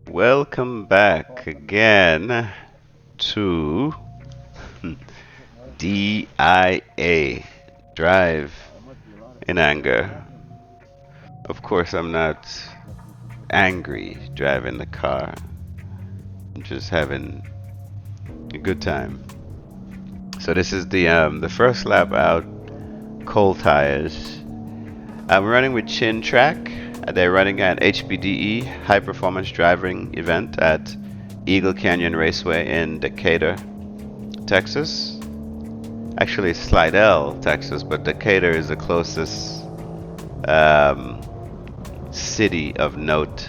Welcome back again to DIA, Drive in Anger. Of course, I'm not angry driving the car. I'm just having a good time. So this is the first lap out, cold tires. I'm running with Chin Trak. They're running an HPDE, high performance driving event at Eagle Canyon Raceway in Decatur, Texas. Actually, Slidell, Texas, but Decatur is the closest um, city of note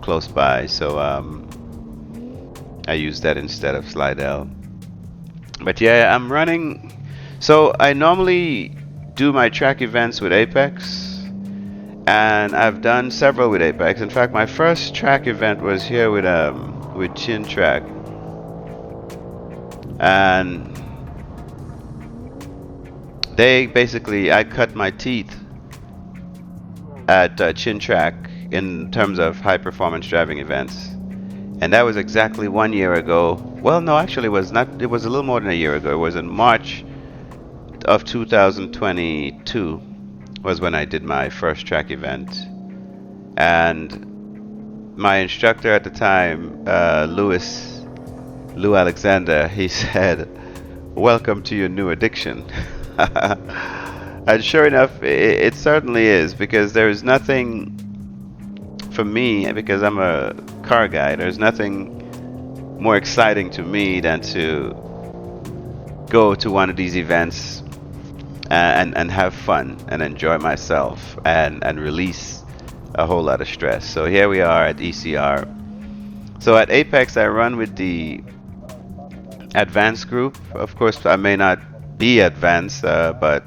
close by, so I use that instead of Slidell. But yeah, I'm running. So I normally do my track events with Apex, and I've done several with Apex. In fact, my first track event was here with Chin Trak, and they basically I cut my teeth at Chin Trak in terms of high performance driving events. And that was exactly 1 year ago. Well, no, actually, it was not. It was a little more than a year ago. It was in March of 2022 was when I did my first track event. And my instructor at the time, Lou Alexander, he said, "Welcome to your new addiction." And sure enough, it certainly is, because there is nothing for me, because I'm a car guy, there's nothing more exciting to me than to go to one of these events and have fun and enjoy myself and release a whole lot of stress. So here we are at ECR. So at Apex, I run with the advanced group. Of course, I may not be advanced, but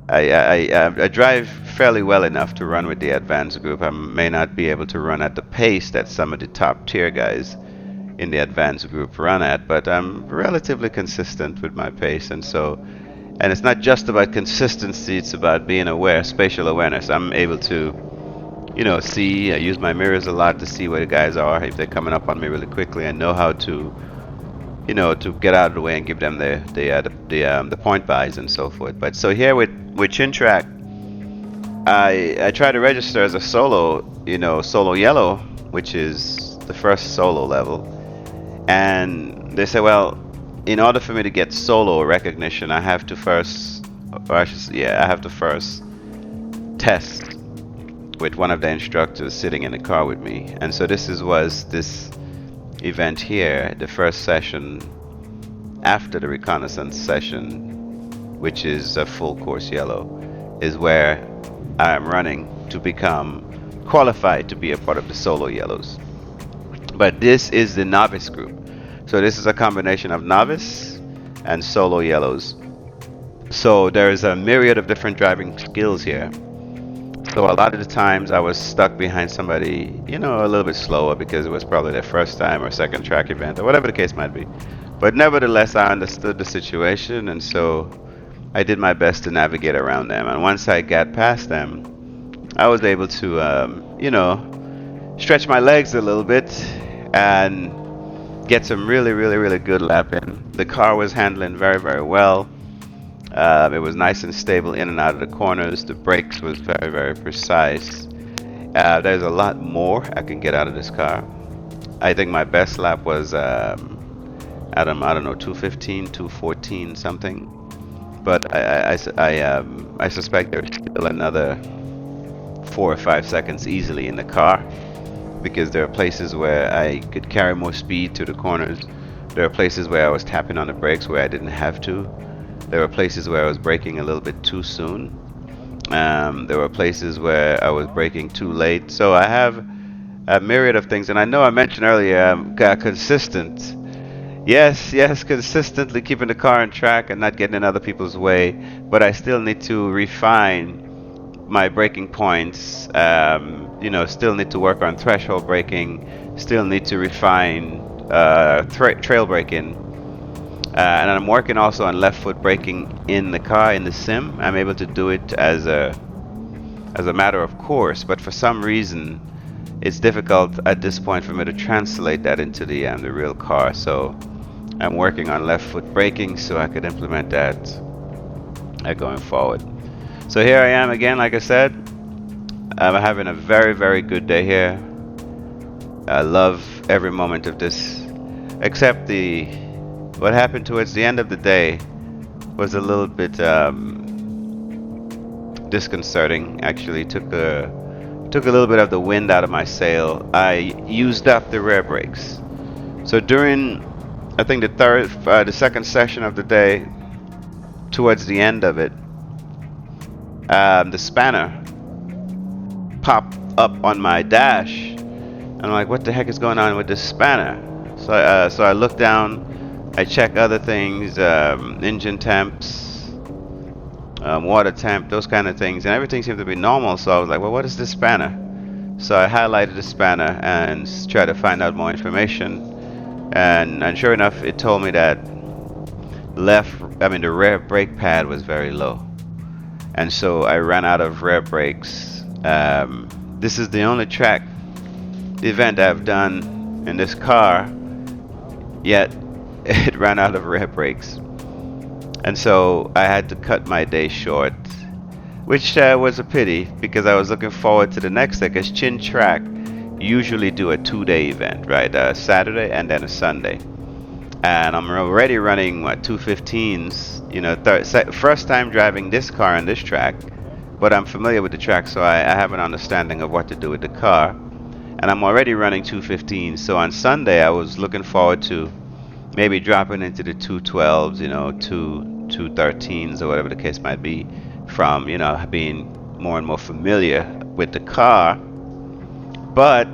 I drive fairly well enough to run with the advanced group. I may not be able to run at the pace that some of the top tier guys in the advanced group run at, but I'm relatively consistent with my pace, and it's not just about consistency, it's about being aware, spatial awareness. I'm able to, see. I use my mirrors a lot to see where the guys are, if they're coming up on me really quickly, and know how to, to get out of the way and give them the point buys and so forth. But so here with Chin Trak, I try to register as a solo, solo yellow, which is the first solo level. And they say, well, in order for me to get solo recognition, I have to first, I have to first test with one of the instructors sitting in the car with me. And so was this event here, the first session after the reconnaissance session, which is a full course yellow, is where I am running to become qualified to be a part of the solo yellows. But this is the novice group. So this is a combination of novice and solo yellows. So there is a myriad of different driving skills here. So a lot of the times I was stuck behind somebody, a little bit slower because it was probably their first time or second track event or whatever the case might be. But nevertheless, I understood the situation, and so I did my best to navigate around them. And once I got past them, I was able to, stretch my legs a little bit and get some really, really, really good lap in. The car was handling very, very well. It was nice and stable in and out of the corners. The brakes was very, very precise. There's a lot more I can get out of this car. I think my best lap was, I don't know, 215, 214 something. But I suspect there's still another 4 or 5 seconds easily in the car, because there are places where I could carry more speed to the corners. There are places where I was tapping on the brakes where I didn't have to. There were places where I was braking a little bit too soon. There were places where I was braking too late. So I have a myriad of things. And I know I mentioned earlier, I'm consistent. Yes, consistently keeping the car on track and not getting in other people's way. But I still need to refine my braking points, still need to work on threshold braking, still need to refine trail braking, and I'm working also on left foot braking in the car in the sim. I'm able to do it as a matter of course, but for some reason it's difficult at this point for me to translate that into the real car. So I'm working on left foot braking so I could implement that going forward. So here I am again, like I said. I'm having a very, very good day here. I love every moment of this, except what happened towards the end of the day was a little bit disconcerting. Actually, took a little bit of the wind out of my sail. I used up the rear brakes. So during, I think the second session of the day, towards the end of it, the spanner popped up on my dash. I'm like, what the heck is going on with this spanner? So I look down, I check other things, engine temps, water temp, those kind of things, and everything seemed to be normal. So I was like, well, what is this spanner? So I highlighted the spanner and tried to find out more information, and sure enough, it told me that the rear brake pad was very low, and so I ran out of rear brakes. This is the only track event I've done in this car, yet it ran out of rear brakes, and so I had to cut my day short, which was a pity because I was looking forward to the next day, because Chin Trak usually do a 2-day event, right? A Saturday and then a Sunday. And I'm already running 215s, first time driving this car on this track, but I'm familiar with the track, so I have an understanding of what to do with the car. And I'm already running 215s, so on Sunday I was looking forward to maybe dropping into the 212s, 213s, or whatever the case might be, from being more and more familiar with the car. But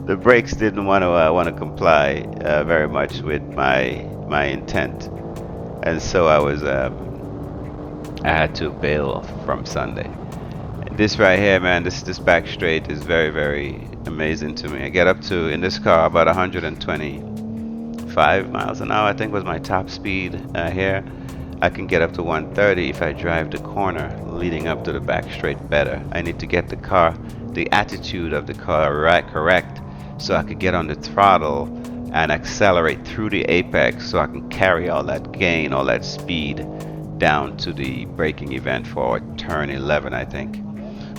the brakes didn't want to comply very much with my intent, and so I had to bail from Sunday. This right here, man, this back straight is very, very amazing to me. I get up to, in this car, about 125 miles an hour, I think was my top speed here. I can get up to 130 if I drive the corner leading up to the back straight better. I need to get the attitude of the car correct, so I could get on the throttle and accelerate through the apex, so I can carry all that gain, all that speed down to the braking event for turn 11, I think.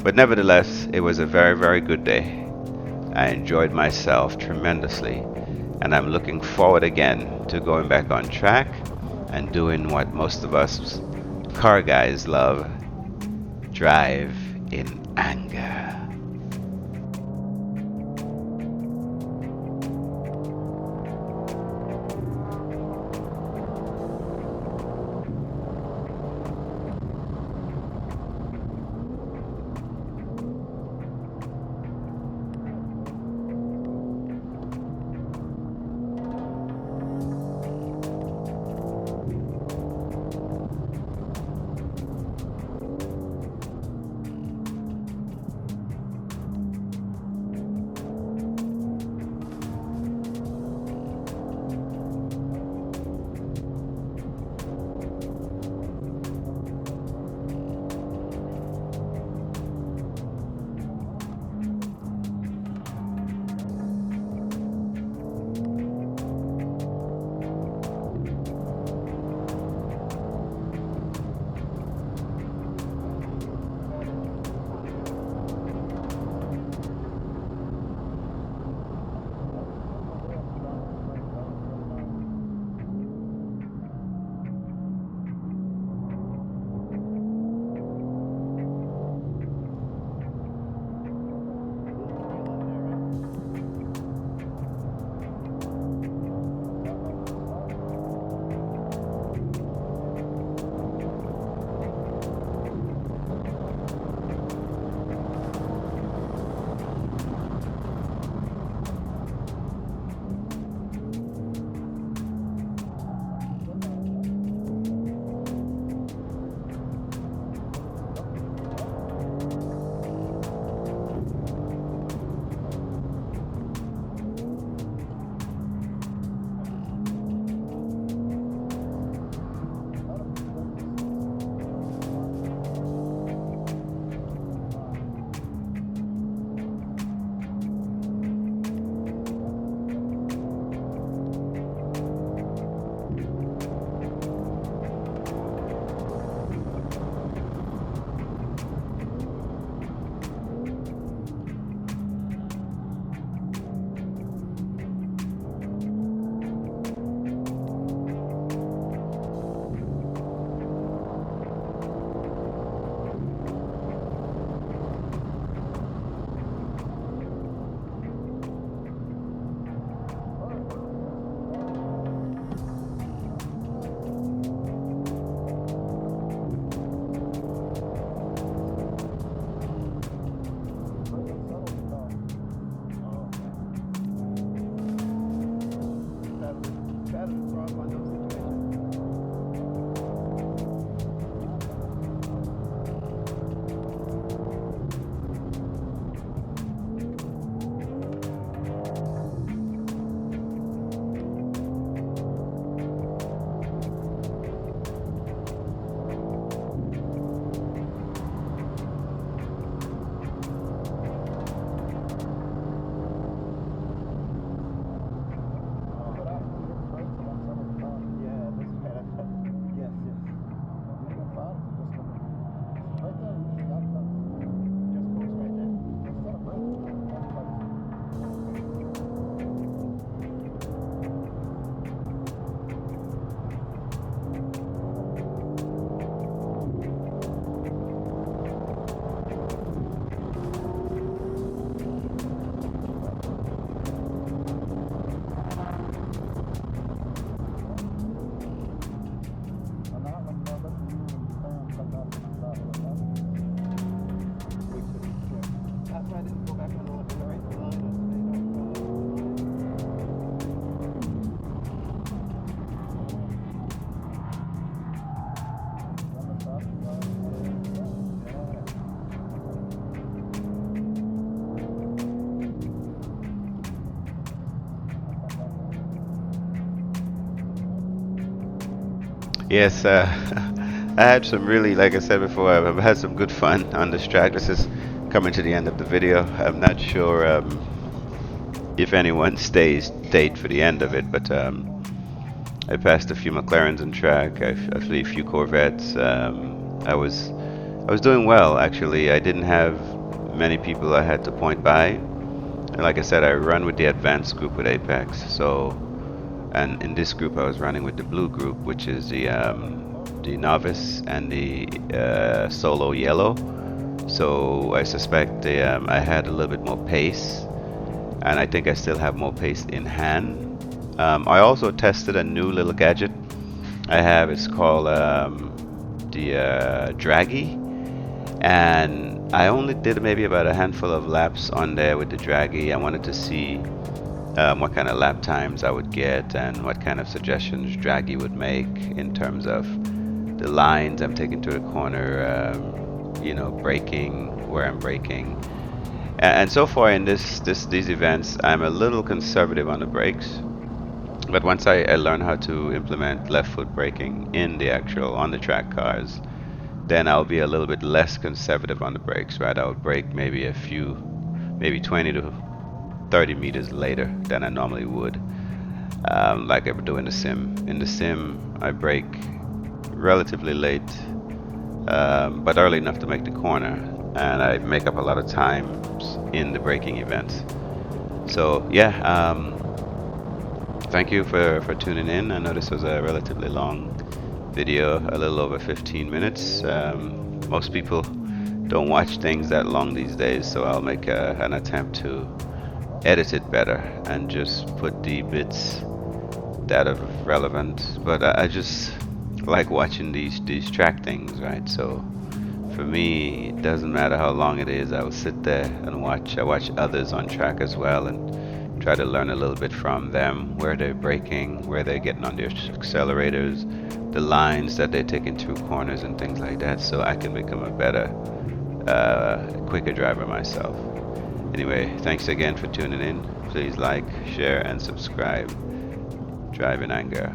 But nevertheless, it was a very, very good day. I enjoyed myself tremendously, and I'm looking forward again to going back on track and doing what most of us car guys love: drive in anger. Yes, I had some really, like I said before, I've had some good fun on this track. This is coming to the end of the video. I'm not sure if anyone stayed for the end of it, but I passed a few McLarens on track. I flew a few Corvettes. I was doing well actually. I didn't have many people I had to point by, and like I said, I run with the advanced group with Apex. So, and in this group, I was running with the blue group, which is the novice and the solo yellow. So I suspect I had a little bit more pace, and I think I still have more pace in hand. I also tested a new little gadget I have. It's called the Draggy, and I only did maybe about a handful of laps on there with the Draggy. I wanted to see what kind of lap times I would get and what kind of suggestions Draggy would make in terms of the lines I'm taking to the corner, braking, where I'm braking. And so far in these events, I'm a little conservative on the brakes. But once I learn how to implement left foot braking in the actual on the track cars, then I'll be a little bit less conservative on the brakes, right? I'll brake maybe maybe 20 to 30 meters later than I normally would, like I would do in the sim. In the sim, I brake relatively late, but early enough to make the corner, and I make up a lot of times in the braking events. So yeah, thank you for tuning in. I know this was a relatively long video, a little over 15 minutes. Most people don't watch things that long these days, so I'll make an attempt to edit it better and just put the bits that are relevant. But I just like watching these track things, right? So for me, it doesn't matter how long it is. I will sit there and watch. I watch others on track as well and try to learn a little bit from them, where they're braking, where they're getting on their accelerators, the lines that they're taking through corners and things like that, so I can become a better, quicker driver myself. Anyway, thanks again for tuning in. Please like, share, and subscribe. Drive in anger.